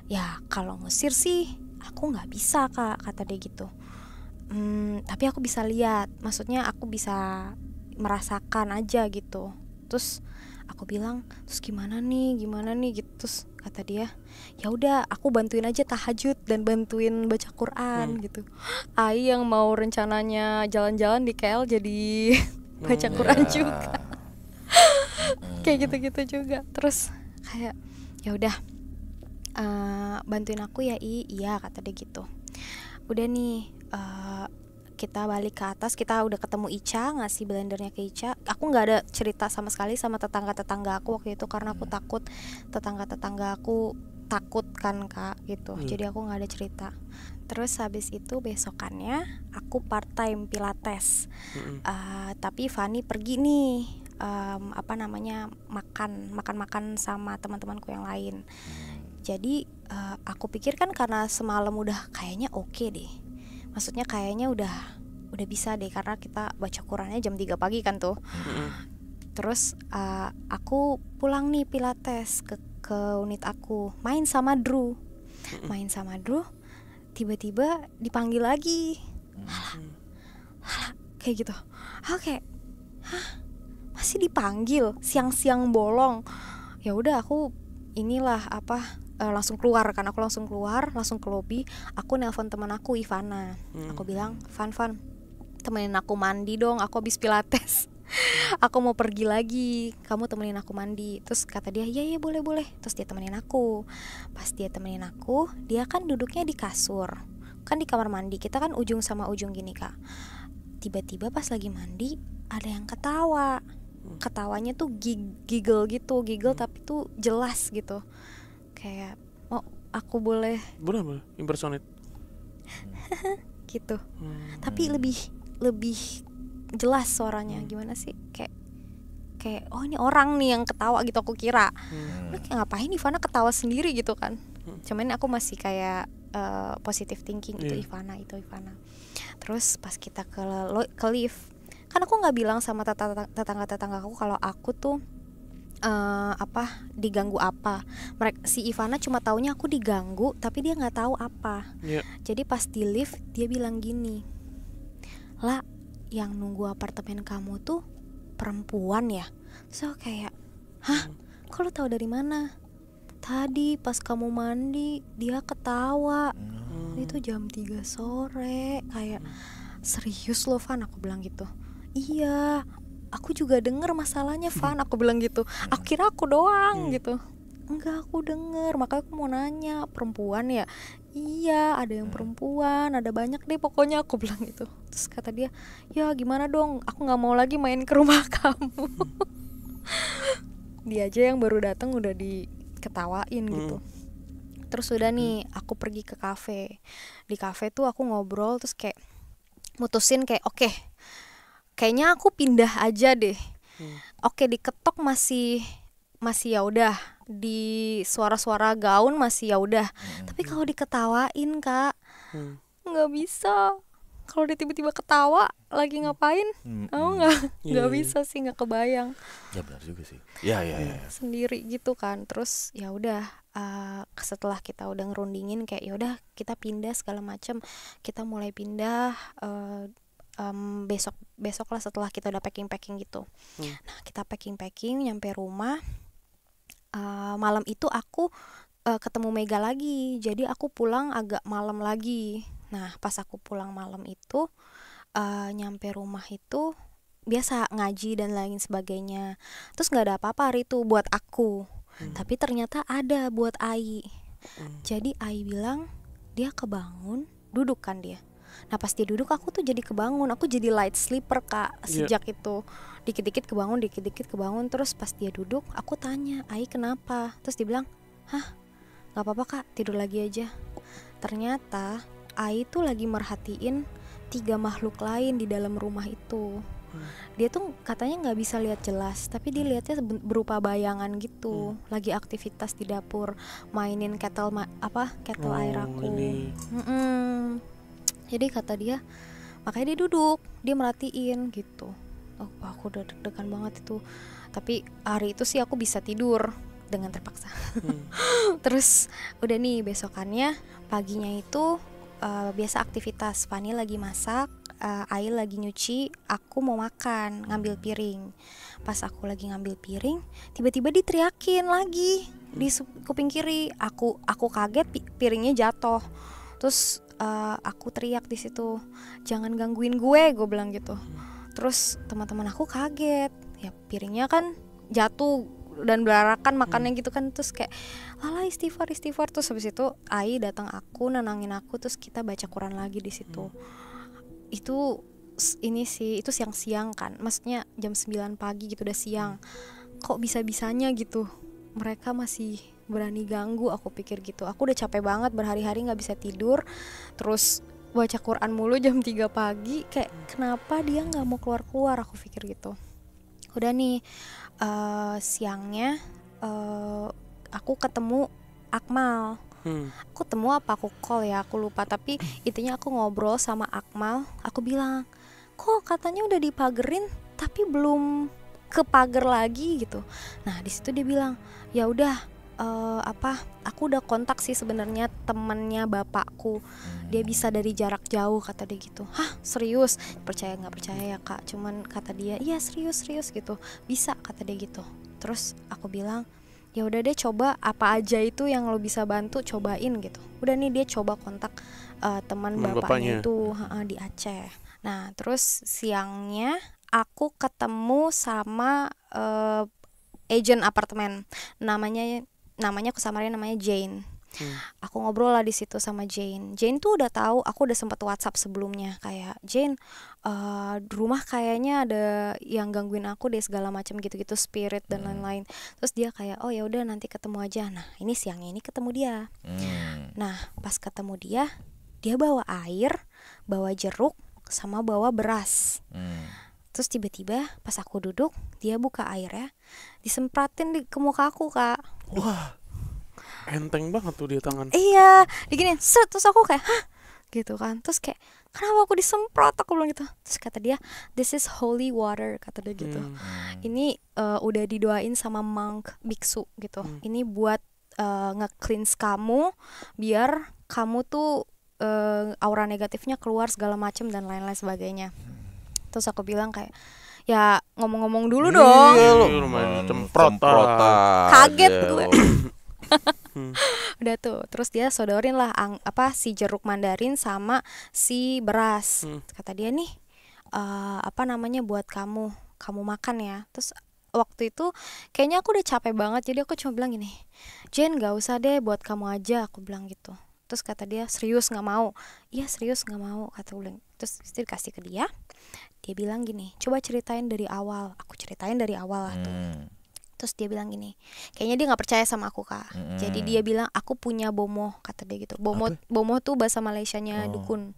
Ya kalau ngusir sih aku nggak bisa kak, kata dia gitu. Tapi aku bisa lihat, maksudnya aku bisa merasakan aja gitu. Terus aku bilang, terus gimana nih gitu. Terus kata dia, ya udah aku bantuin aja tahajud dan bantuin baca Quran gitu. Ai yang mau rencananya jalan-jalan di KL jadi baca Quran juga. Kayak gitu-gitu juga. Terus kayak ya udah bantuin aku ya iya kata dia gitu. Udah nih kita balik ke atas, kita udah ketemu Ica, ngasih blendernya ke Ica. Aku nggak ada cerita sama sekali sama tetangga aku waktu itu karena aku takut tetangga aku takut kan kak gitu. Jadi aku nggak ada cerita. Terus habis itu besokannya aku part time pilates. Tapi Fani pergi nih makan sama teman-temanku yang lain. Jadi aku pikir kan karena semalam udah kayaknya oke deh. Maksudnya kayaknya udah bisa deh karena kita baca Qurannya jam 3 pagi kan tuh. Terus aku pulang nih pilates ke unit aku, main sama Drew. Tiba-tiba dipanggil lagi. Halah, kayak gitu. Kayak, masih dipanggil siang-siang bolong. Ya udah aku inilah langsung keluar kan, aku langsung ke lobby. Aku nelpon teman aku Ivana. Aku bilang, Van, temenin aku mandi dong, aku habis pilates. Aku mau pergi lagi, kamu temenin aku mandi. Terus kata dia, iya boleh. Terus dia temenin aku. Pas dia temenin aku, dia kan duduknya di kasur, kan di kamar mandi, kita kan ujung sama ujung gini Kak. Tiba-tiba pas lagi mandi ada yang ketawa. Ketawanya tuh giggle gitu, tapi tuh jelas gitu. Kayak, aku boleh impersonate gitu. Tapi lebih jelas suaranya. Gimana sih? Kayak oh ini orang nih yang ketawa gitu aku kira. Kayak ngapain Ivana ketawa sendiri gitu kan. Cuman aku masih kayak positive thinking itu Ivana. Terus pas kita ke lift, kan aku nggak bilang sama tetangga aku kalau aku tuh diganggu apa. Si Ivana cuma taunya aku diganggu, tapi dia nggak tahu apa. Jadi pas di lift dia bilang gini, lah yang nunggu apartemen kamu tuh perempuan ya? So kayak, kok lo tahu dari mana? Tadi pas kamu mandi dia ketawa. Itu jam 3 sore. Kayak, serius lo Van? Aku bilang gitu. Iya, aku juga denger masalahnya Van, aku bilang gitu. Aku kira aku doang gitu. Enggak, aku denger, makanya aku mau nanya, perempuan ya? Iya, ada yang perempuan, ada banyak deh pokoknya, aku bilang gitu. Terus kata dia, ya gimana dong, aku gak mau lagi main ke rumah kamu. Dia aja yang baru datang udah diketawain gitu. Terus udah nih, aku pergi ke kafe. Di kafe tuh aku ngobrol, terus kayak mutusin kayak oke, kayaknya aku pindah aja deh. Oke, diketok masih ya udah, di suara-suara gaun masih ya udah. Tapi kalau diketawain Kak, nggak bisa. Kalau dia tiba-tiba ketawa lagi ngapain, nggak bisa sih, nggak kebayang. Ya benar juga sih. Ya. Sendiri gitu kan. Terus ya udah, setelah kita udah ngerundingin kayak ya udah kita pindah segala macam, kita mulai pindah. Besok lah setelah kita udah packing gitu. Nah kita packing nyampe rumah. Malam itu aku ketemu Mega lagi, jadi aku pulang agak malam lagi. Nah pas aku pulang malam itu, nyampe rumah itu biasa ngaji dan lain sebagainya. Terus nggak ada apa-apa hari itu buat aku, tapi ternyata ada buat Ai. Jadi Ai bilang dia kebangun, duduk kan dia. Nah pas dia duduk aku tuh jadi kebangun, aku jadi light sleeper Kak sejak itu. Dikit-dikit kebangun. Terus pas dia duduk aku tanya, Ai kenapa? Terus dia bilang, gak apa-apa Kak, tidur lagi aja. Ternyata Ai tuh lagi merhatiin 3 makhluk lain di dalam rumah itu. Dia tuh katanya gak bisa lihat jelas, tapi dia lihatnya berupa bayangan gitu. Lagi aktivitas di dapur, mainin kettle air aku. Jadi kata dia, makanya dia duduk, dia merhatiin gitu. Aku udah deg-degan banget itu. Tapi hari itu sih aku bisa tidur dengan terpaksa. Terus udah nih besokannya, paginya itu biasa aktivitas. Fani lagi masak, Ai lagi nyuci, aku mau makan, ngambil piring. Pas aku lagi ngambil piring, tiba-tiba diteriakin lagi di kuping kiri. Aku kaget, piringnya jatuh. Terus aku teriak di situ, jangan gangguin gue bilang gitu. Terus teman-teman aku kaget, ya piringnya kan jatuh dan berarakan makannya gitu kan. Terus kayak lala istighfar. Terus habis itu Ai datang aku, nenangin aku, terus kita baca Quran lagi di situ. Itu ini sih, itu siang-siang kan, maksudnya jam 9 pagi gitu, udah siang. Kok bisa-bisanya gitu mereka masih berani ganggu, aku pikir gitu. Aku udah capek banget, berhari-hari gak bisa tidur, terus baca Quran mulu jam 3 pagi. Kayak kenapa dia gak mau keluar-keluar, aku pikir gitu. Udah nih, siangnya aku ketemu Akmal. Aku temu apa aku call ya, aku lupa. Tapi intinya aku ngobrol sama Akmal. Aku bilang, kok katanya udah dipagerin tapi belum ke pagar lagi gitu. Nah di situ dia bilang, ya udah, aku udah kontak sih sebenarnya temennya bapakku, dia bisa dari jarak jauh, kata dia gitu. Hah, serius? Percaya nggak percaya ya kak, cuman kata dia iya serius gitu, bisa, kata dia gitu. Terus aku bilang, ya udah deh, coba apa aja itu yang lo bisa bantu, cobain gitu. Udah nih, dia coba kontak teman bapaknya itu di Aceh. Nah terus siangnya aku ketemu sama agent apartemen, namanya aku samarin namanya Jane. Aku ngobrol lah di situ sama Jane. Jane tuh udah tahu, aku udah sempat WhatsApp sebelumnya kayak, Jane, di rumah kayaknya ada yang gangguin aku deh, segala macam gitu-gitu, spirit dan lain-lain. Terus dia kayak, oh ya udah nanti ketemu aja. Nah ini siangnya ini ketemu dia. Nah pas ketemu dia bawa air, bawa jeruk, sama bawa beras. Terus tiba-tiba pas aku duduk, dia buka airnya, disempratin ke muka aku, Kak. Wah, enteng banget tuh dia tangan. Iya, diginiin, set, terus aku kayak, hah? Gitu kan. Terus kayak, kenapa aku disemprot? Aku bilang gitu. Terus kata dia, this is holy water, kata dia gitu. Ini udah didoain sama monk, biksu gitu. Ini buat nge-cleanse kamu, biar kamu tuh aura negatifnya keluar segala macem dan lain-lain sebagainya. Terus aku bilang kayak, ya ngomong-ngomong dulu dong. Iya, lu main semprotan. Kaget gue. Udah tuh, terus dia sodorin lah si jeruk mandarin sama si beras. Kata dia nih, buat kamu makan ya. Terus waktu itu kayaknya aku udah capek banget, jadi aku cuma bilang gini, Jen gak usah deh, buat kamu aja, aku bilang gitu. Terus kata dia, serius gak mau? Iya serius gak mau, kata gue. Terus itu dikasih ke dia bilang gini, coba ceritain dari awal. Aku ceritain dari awal lah tuh. Terus dia bilang gini, kayaknya dia nggak percaya sama aku, Kak. Jadi dia bilang, aku punya bomoh, kata dia gitu. Bomoh tuh bahasa Malaysianya dukun.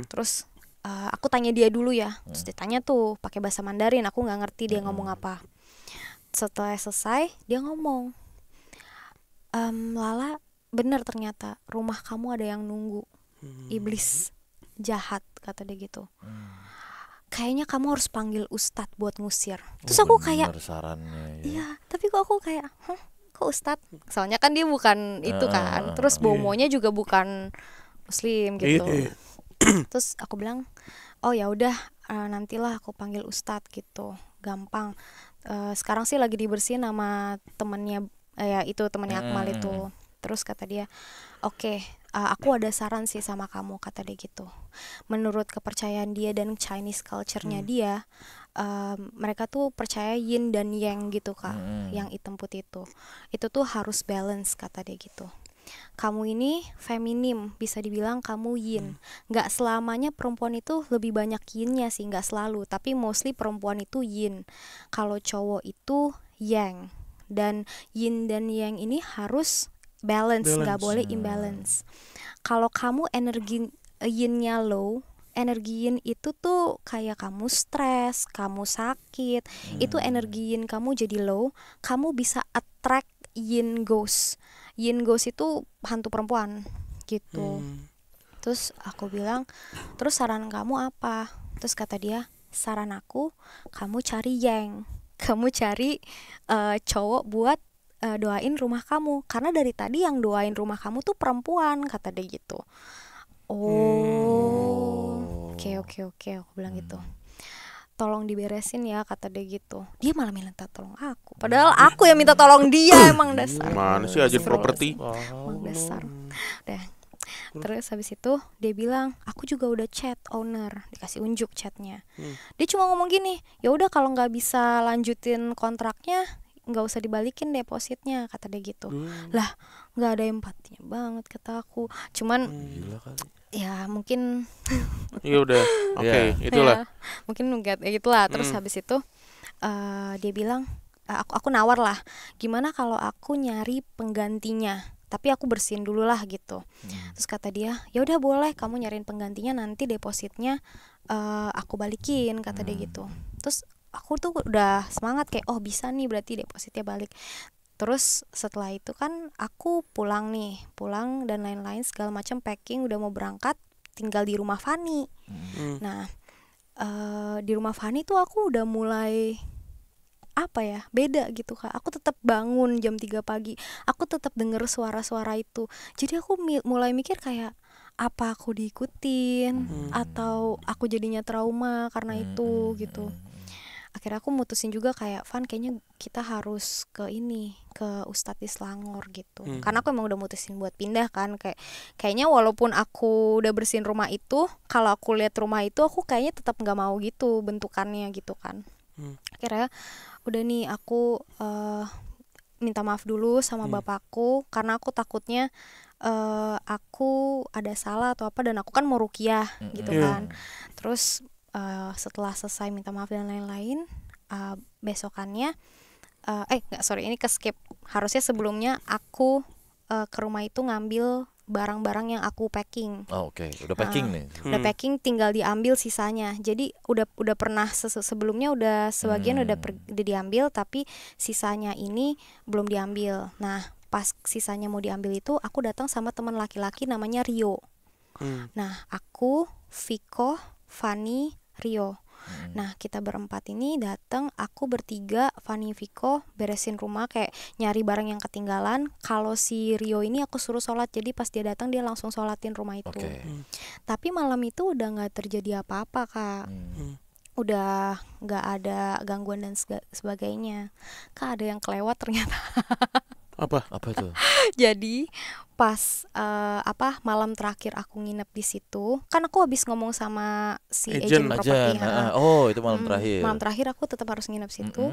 Terus aku tanya dia dulu ya. Terus dia tanya tuh pakai bahasa Mandarin, aku nggak ngerti dia ngomong apa. Setelah selesai dia ngomong, Lala, bener ternyata rumah kamu ada yang nunggu, iblis jahat, kata dia gitu. Kayaknya kamu harus panggil ustadz buat ngusir. Terus aku kayak, sarannya, ya. Iya, tapi kok aku kayak, kok ustadz? Soalnya kan dia bukan itu kan. Terus bomonya juga bukan muslim gitu. Terus aku bilang, oh ya udah, nantilah aku panggil ustadz gitu, gampang. Sekarang sih lagi dibersihin sama temennya, temennya Akmal itu. Terus kata dia, oke, aku ada saran sih sama kamu, kata dia gitu. Menurut kepercayaan dia dan Chinese culture-nya dia, mereka tuh percaya yin dan yang gitu, Kak. Yang hitam putih itu tuh harus balance, kata dia gitu. Kamu ini feminim, bisa dibilang kamu yin. Gak selamanya perempuan itu lebih banyak yinnya sih, gak selalu, tapi mostly perempuan itu yin. Kalau cowok itu yang. Dan yin dan yang ini harus balance. Gak boleh imbalance. Kalau kamu energi yin-nya low, energi yin itu tuh kayak kamu stres, kamu sakit, itu energi yin kamu jadi low, kamu bisa attract yin ghost. Yin ghost itu hantu perempuan gitu. Terus aku bilang, terus saran kamu apa? Terus kata dia, saran aku kamu cari yang, kamu cari cowok buat doain rumah kamu, karena dari tadi yang doain rumah kamu tuh perempuan, kata dia gitu. Oke, aku bilang gitu. Tolong diberesin ya, kata dia gitu. Dia malah minta tolong aku, padahal aku yang minta tolong dia. Emang dasar. Mana sih agen properti? Emang dasar. Udah. Terus habis itu dia bilang, aku juga udah chat owner, dikasih unjuk chatnya. Dia cuma ngomong gini, ya udah kalau nggak bisa lanjutin kontraknya, nggak usah dibalikin depositnya, kata dia gitu. Lah nggak ada empatinya banget, kata aku. Cuman ya mungkin iya udah oke, itulah ya, mungkin nggak gitulah. Terus habis itu dia bilang, aku nawar lah, gimana kalau aku nyari penggantinya, tapi aku bersihin dulu lah gitu. Terus kata dia, ya udah boleh, kamu nyariin penggantinya, nanti depositnya aku balikin, kata dia gitu. Terus aku tuh udah semangat kayak, oh bisa nih berarti depositnya balik. Terus setelah itu kan aku pulang dan lain-lain segala macam, packing udah mau berangkat, tinggal di rumah Fani. Nah di rumah Fani tuh aku udah mulai apa ya, beda gitu Kak. Aku tetap bangun jam 3 pagi, aku tetap denger suara-suara itu. Jadi aku mulai mikir kayak, apa aku diikutin atau aku jadinya trauma karena itu gitu. Akhirnya aku mutusin juga kayak, Van kayaknya kita harus ke ini, ke Ustadz di Selangor gitu. Karena aku emang udah mutusin buat pindah kan, kayaknya walaupun aku udah bersihin rumah itu, kalau aku lihat rumah itu aku kayaknya tetap nggak mau gitu bentukannya gitu kan. Akhirnya udah nih aku minta maaf dulu sama bapakku karena aku takutnya aku ada salah atau apa, dan aku kan mau ruqyah gitu kan. Terus setelah selesai minta maaf dan lain-lain, besokannya nggak, sorry, ini ke skip. Harusnya sebelumnya aku ke rumah itu ngambil barang-barang yang aku packing. Oke. Udah packing nih. Udah packing, tinggal diambil sisanya. Jadi udah pernah sebelumnya udah sebagian udah diambil, tapi sisanya ini belum diambil. Nah, pas sisanya mau diambil itu aku datang sama teman laki-laki namanya Rio. Nah, aku, Viko, Fani, Rio. Nah, kita berempat ini datang, aku bertiga, Fani, Viko beresin rumah, kayak nyari barang yang ketinggalan. Kalau si Rio ini aku suruh sholat, jadi pas dia datang dia langsung sholatin rumah itu. Tapi malam itu udah nggak terjadi apa-apa Kak. Udah nggak ada gangguan dan sebagainya. Kak, ada yang kelewat ternyata. Apa itu? Jadi pas malam terakhir aku nginep di situ, kan aku habis ngomong sama si agent properti. Oh, itu malam terakhir. Malam terakhir aku tetap harus nginep situ.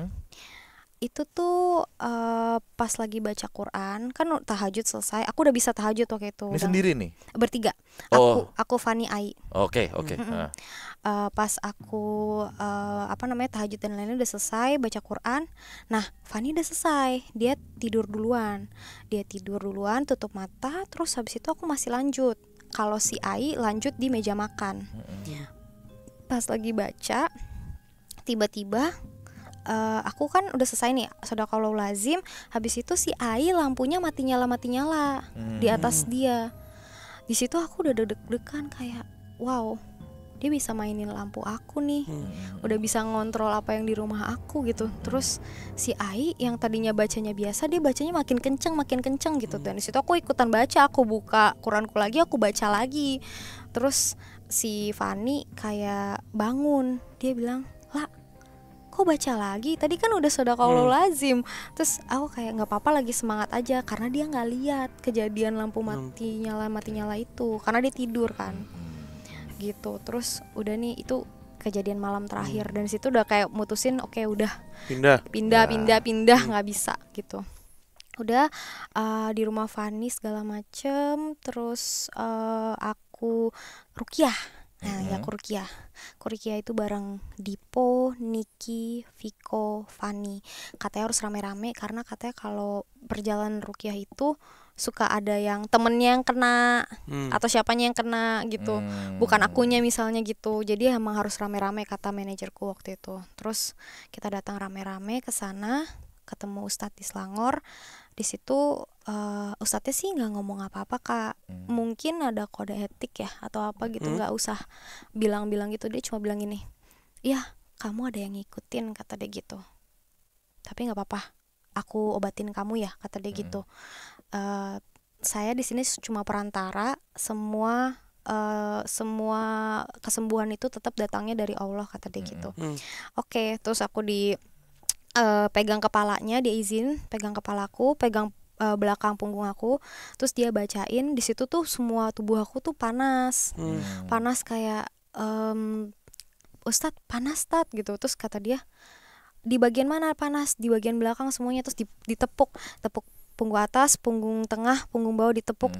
Itu tuh pas lagi baca Quran, kan tahajud selesai. Aku udah bisa tahajud waktu itu. Ini sendiri nih? Bertiga. Aku Fani, Ai. Oke. Pas aku tahajud dan lain-lain udah selesai baca Quran. Nah, Fani udah selesai, dia tidur duluan, tutup mata. Terus habis itu aku masih lanjut. Kalau si Ai lanjut di meja makan. Pas lagi baca, tiba-tiba aku kan udah selesai nih, Shadaqallahul Lazim. Habis itu si Ai lampunya mati nyala di atas dia. Di situ aku udah deg-degan kayak, wow, dia bisa mainin lampu aku nih, udah bisa ngontrol apa yang di rumah aku gitu. Terus si Ai yang tadinya bacanya biasa, dia bacanya makin kenceng gitu. Dan di situ aku ikutan baca, aku buka Quranku lagi, aku baca lagi. Terus si Fani kayak bangun, dia bilang, "Lah, kok baca lagi? Tadi kan udah Shadaqallahul Lazim." Terus aku kayak nggak apa-apa, lagi semangat aja karena dia nggak lihat kejadian lampu mati nyala itu, karena dia tidur kan. Gitu. Terus udah nih, itu kejadian malam terakhir, dan situ udah kayak mutusin, oke, udah pindah, nggak bisa gitu. Udah di rumah Fani segala macem. Terus aku ruqyah. Nah, aku ruqyah itu bareng Dipo, Niki, Viko, Fani. Katanya harus rame-rame karena katanya kalau perjalanan ruqyah itu suka ada yang temennya yang kena atau siapanya yang kena gitu, bukan akunya misalnya gitu. Jadi emang harus rame-rame kata manajerku waktu itu. Terus kita datang rame-rame ke sana, ketemu Ustadz di Selangor. Di situ Ustadznya sih nggak ngomong apa-apa Kak. Mungkin ada kode etik ya atau apa gitu, nggak usah bilang-bilang gitu. Dia cuma bilang gini, "Iya, kamu ada yang ngikutin," kata dia gitu. "Tapi nggak apa-apa, aku obatin kamu ya," kata dia gitu. Saya di sini cuma perantara, semua kesembuhan itu tetap datangnya dari Allah, kata dia gitu. Oke, terus aku pegang kepalanya, dia izin pegang kepalaku, pegang belakang punggung aku, terus dia bacain. Di situ tuh semua tubuh aku tuh panas kayak Ustadz panas Tat gitu. Terus kata dia, di bagian mana panas? Di bagian belakang semuanya. Terus ditepuk punggung atas, punggung tengah, punggung bawah, ditepuk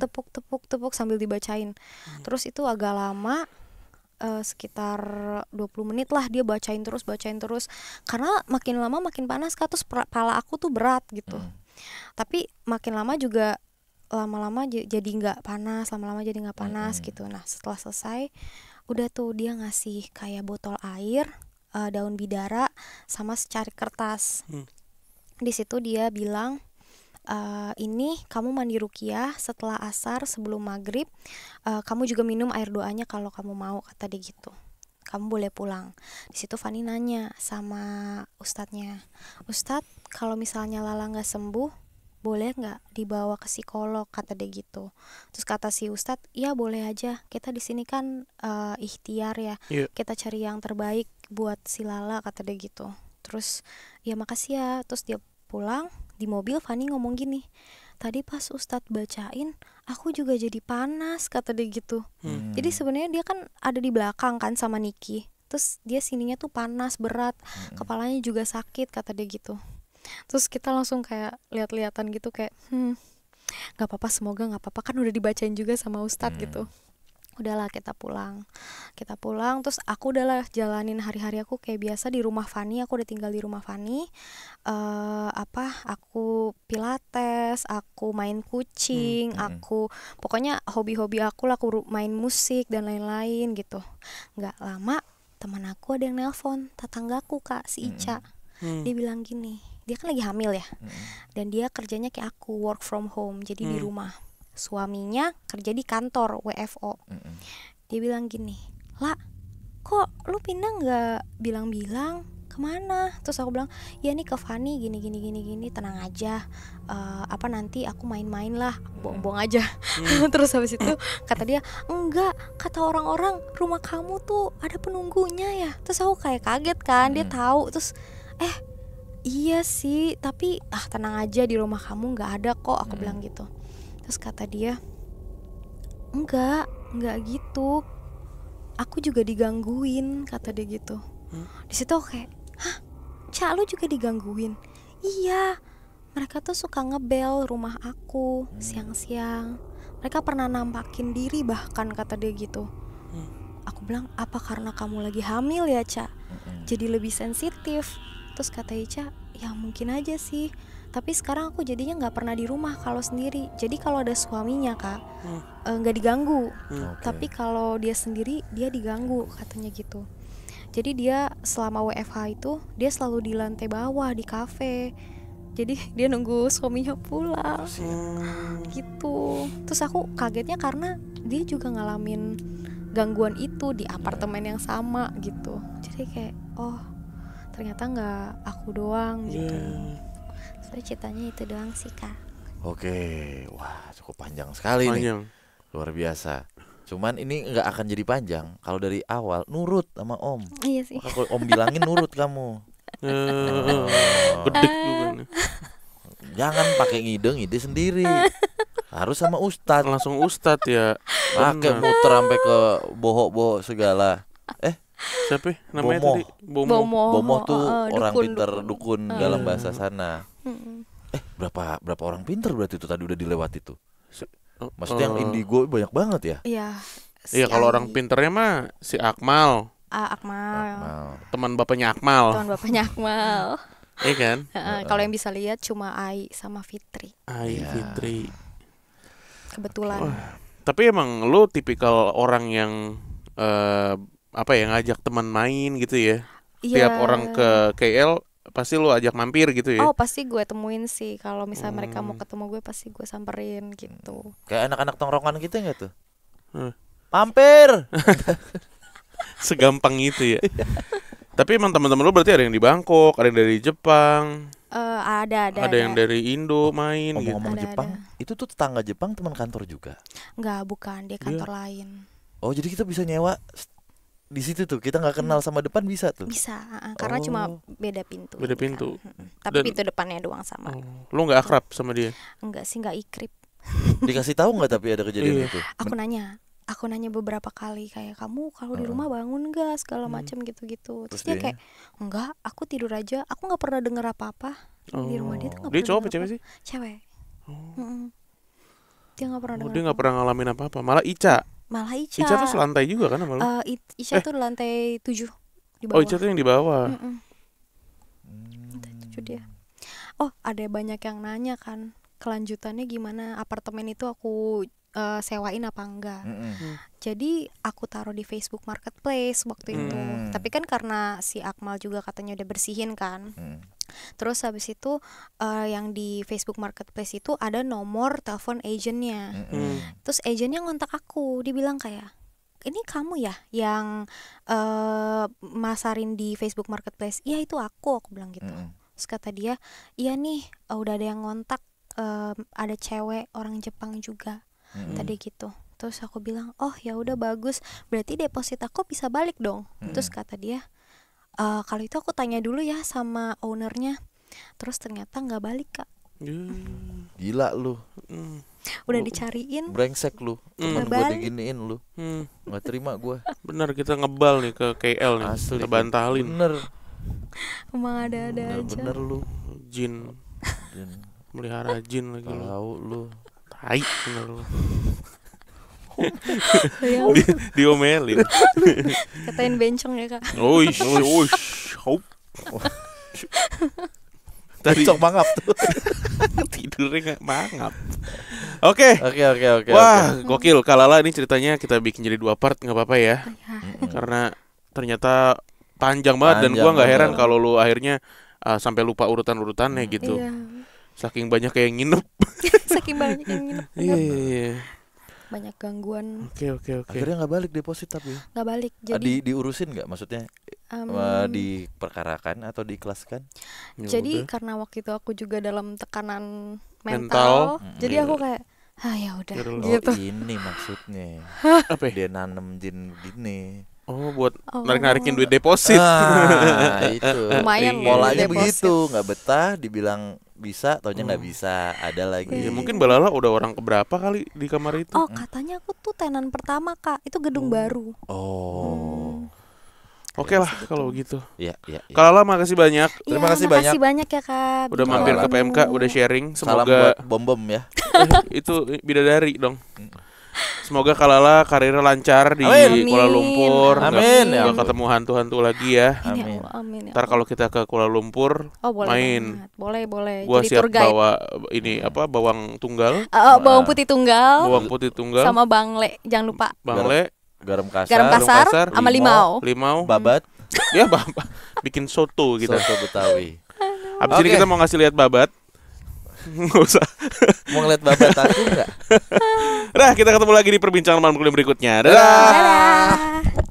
sambil dibacain. Terus itu agak lama, sekitar 20 menit lah dia bacain terus karena makin lama makin panas Kak. Terus kepala aku tuh berat gitu. Tapi makin lama juga lama-lama jadi nggak panas, gitu. Nah, setelah selesai udah tuh dia ngasih kayak botol air, daun bidara sama secari kertas. Di situ dia bilang, ini kamu mandi ruqyah setelah asar sebelum maghrib, kamu juga minum air doanya kalau kamu mau, kata dia gitu. kamu boleh pulang. Di situ Fani nanya sama ustadznya, Ustadz kalau misalnya Lala nggak sembuh boleh nggak dibawa ke psikolog, kata dia gitu. Terus kata si ustadz, iya boleh aja, kita di sini kan ikhtiar ya, Iya. kita cari yang terbaik buat si Lala, kata dia gitu. Terus ya makasih ya. Terus dia pulang, di mobil Fani ngomong gini, tadi pas ustadz bacain aku juga jadi panas, kata dia gitu. Jadi sebenarnya dia kan ada di belakang kan sama Niki, terus dia sininya tuh panas berat, kepalanya juga sakit, kata dia gitu. Terus kita langsung kayak lihat-lihatan gitu kayak nggak apa-apa, semoga nggak apa-apa, kan udah dibacain juga sama ustadz gitu. Udahlah kita pulang terus aku udahlah jalanin hari-hari aku kayak biasa di rumah Fani. Aku udah tinggal di rumah Fani, aku pilates, aku main kucing, aku pokoknya hobi-hobi aku lah, aku main musik dan lain-lain gitu. Nggak lama teman aku ada yang nelpon, tetanggaku Kak, si Ica. Dia bilang gini, dia kan lagi hamil ya, dan dia kerjanya kayak aku, work from home, jadi di rumah. Suaminya kerja di kantor WFO. Dia bilang gini, lah kok lu pindah nggak bilang-bilang, kemana? Terus aku bilang, ya nih ke Fani gini, tenang aja, nanti aku main-main lah, bohong-bohong aja. Terus habis itu kata dia, enggak, kata orang-orang rumah kamu tuh ada penunggunya ya. Terus aku kayak kaget kan, dia tahu. Terus iya sih, tapi tenang aja, di rumah kamu nggak ada kok, aku bilang gitu. Terus kata dia, enggak gitu, aku juga digangguin, kata dia gitu. Di situ aku kayak, hah, Ca, lu juga digangguin? Iya, mereka tuh suka ngebel rumah aku siang-siang, mereka pernah nampakin diri bahkan, kata dia gitu. Aku bilang, apa karena kamu lagi hamil ya Ca, jadi lebih sensitif? Terus kata Ica, ya mungkin aja sih, tapi sekarang aku jadinya nggak pernah di rumah kalau sendiri. Jadi kalau ada suaminya Kak, nggak diganggu. Tapi kalau dia sendiri dia diganggu, katanya gitu. Jadi dia selama WFH itu dia selalu di lantai bawah di kafe. Jadi dia nunggu suaminya pulang gitu. Terus aku kagetnya karena dia juga ngalamin gangguan itu di apartemen yang sama gitu. Jadi kayak, oh ternyata nggak aku doang gitu. Soalnya ceritanya itu doang sih Kak. Oke, wah cukup panjang sekali nih, luar biasa. Cuman ini nggak akan jadi panjang kalau dari awal nurut sama Om. Iya sih. Maka kalau Om bilangin nurut kamu. Gedek juga nih. Jangan pakai ngide sendiri. Harus sama Ustadz. Langsung Ustadz ya. Pakai muter sampai ke bohok-bohok segala. Siapa namanya Bomoh. tadi? Bomoh tuh orang dukun, pinter, dukun dalam bahasa sana. Mm-mm. Berapa orang pinter berarti itu tadi udah dilewati tuh. Maksudnya yang indigo banyak banget ya? Iya. Iya, kalau orang pinternya mah si Akmal, Akmal. teman bapaknya Akmal. Teman bapaknya Akmal. Iya kan? Kalau yang bisa lihat cuma Ai sama Fitri. Ai Fitri. Kebetulan. Tapi emang lu tipikal orang yang ngajak teman main gitu ya? Iya. Tiap orang ke KL pasti lu ajak mampir gitu ya? Oh pasti gue temuin sih. Kalau misalnya mereka mau ketemu gue pasti gue samperin gitu. Kayak anak-anak tongkrongan kita nggak tuh? Mampir. Segampang itu ya. Tapi emang teman-teman lu berarti ada yang di Bangkok, ada yang dari Jepang, Ada yang dari Indo main gitu. Ngomong-ngomong Jepang, itu tuh tetangga Jepang teman kantor juga? Enggak, bukan, dia kantor lain. Oh jadi kita bisa nyewa di situ tuh, kita nggak kenal sama depan bisa tuh? Bisa, karena cuma beda pintu. Beda ini pintu. kan. Tapi pintu depannya doang sama. Lu nggak akrab sama dia? Enggak sih, enggak ikrip. Dikasih tahu nggak tapi ada kejadian itu? Aku nanya beberapa kali kayak, kamu kalau di rumah bangun gak segala macam gitu-gitu. Terus dia kayak, enggak, aku tidur aja, aku nggak pernah dengar apa-apa di rumah dia tuh. Nggak Dia pernah cowok apa denger cewek apa-apa. sih? Cewek. Dia nggak pernah dengar. Dia nggak pernah ngalamin apa-apa. Malah Ica Ica tuh selantai juga kan sama lu? Ica tuh di lantai 7 di bawah. Oh, Ica tuh yang di bawah. Lantai 7 dia. Oh, ada banyak yang nanya kan, kelanjutannya gimana, apartemen itu aku sewain apa enggak. Jadi aku taruh di Facebook Marketplace waktu itu. Tapi kan karena si Akmal juga katanya udah bersihin kan. Terus habis itu yang di Facebook Marketplace itu ada nomor telepon agentnya. Terus agentnya ngontak aku, dia bilang kayak, ini kamu ya yang masarin di Facebook Marketplace? Iya itu aku bilang gitu. Terus kata dia, iya nih udah ada yang ngontak, ada cewek orang Jepang juga tadi gitu. Terus aku bilang, oh ya udah bagus, berarti deposit aku bisa balik dong. Terus kata dia, kalau itu aku tanya dulu ya sama ownernya. Terus ternyata nggak balik Kak. Gila lu. Udah dicariin. Brengsek lu. Temen gue diginiin lu. Nggak terima gue. Bener, kita ngebal nih ke KL nih. Asli, kita bantalin. Bener. Emang ada aja. Bener lu. Jin. Melihara jin lagi. Tahu lu. Tai bener lu. Diomelin. Katain bencong ya Kak. Oish. Hop. Tadi cok mangap tuh. Tidurnya gak mangap. Oke. Wah, gokil. Kalala ini ceritanya kita bikin jadi 2 part, nggak apa-apa ya. Karena ternyata panjang banget dan gua nggak heran kalau lu akhirnya sampai lupa urutan-urutannya gitu. Iya. Saking banyak yang nginep. Saking banyak yang nginep. Iya. Banyak gangguan. Oke. akhirnya nggak balik deposit tapi. Nggak balik. Jadi diurusin nggak maksudnya? Diperkarakan atau diikhlaskan? Jadi Yaudah. karena waktu itu aku juga dalam tekanan mental. Jadi aku kayak ya udah gitu. Oh ini maksudnya. Apa ya? Dia nanem jin gini. Oh, buat narik-narikin duit deposit. Itu. Lumayan Polanya deposit. begitu, nggak betah, dibilang bisa, taunya nggak bisa, ada lagi. Ya mungkin Balala udah orang keberapa kali di kamar itu. Oh katanya aku tuh tenan pertama Kak. Itu gedung baru. Oh. Oke lah kalau gitu. Ya. Kalala makasih banyak. Terima kasih makasih banyak ya Kak. Udah mampir ke Bintang PMK, udah sharing. Salam Semoga buat bom ya. itu bidadari dong. Semoga Kalala karirnya lancar di Amin. Kuala Lumpur. Amin. Nggak ketemu hantu-hantu lagi ya. Ini Amin. Allah, amin ya Ntar Allah. kalau kita ke Kuala Lumpur boleh main. banget. Boleh. Gua Jadi siap tour guide. bawa ini bawang tunggal, Bawang putih tunggal. bawang putih tunggal, Sama bangle. Jangan lupa. bangle, Garam Garam kasar, kasar sama limau. babat. babat, Ya bikin soto gitu. soto Betawi. Abis ini Oke. kita mau ngasih lihat babat. Nggak usah. Mau ngeliat babat aku nggak? Nah, kita ketemu lagi di perbincangan malam kuliah berikutnya. Dadah. Dadah.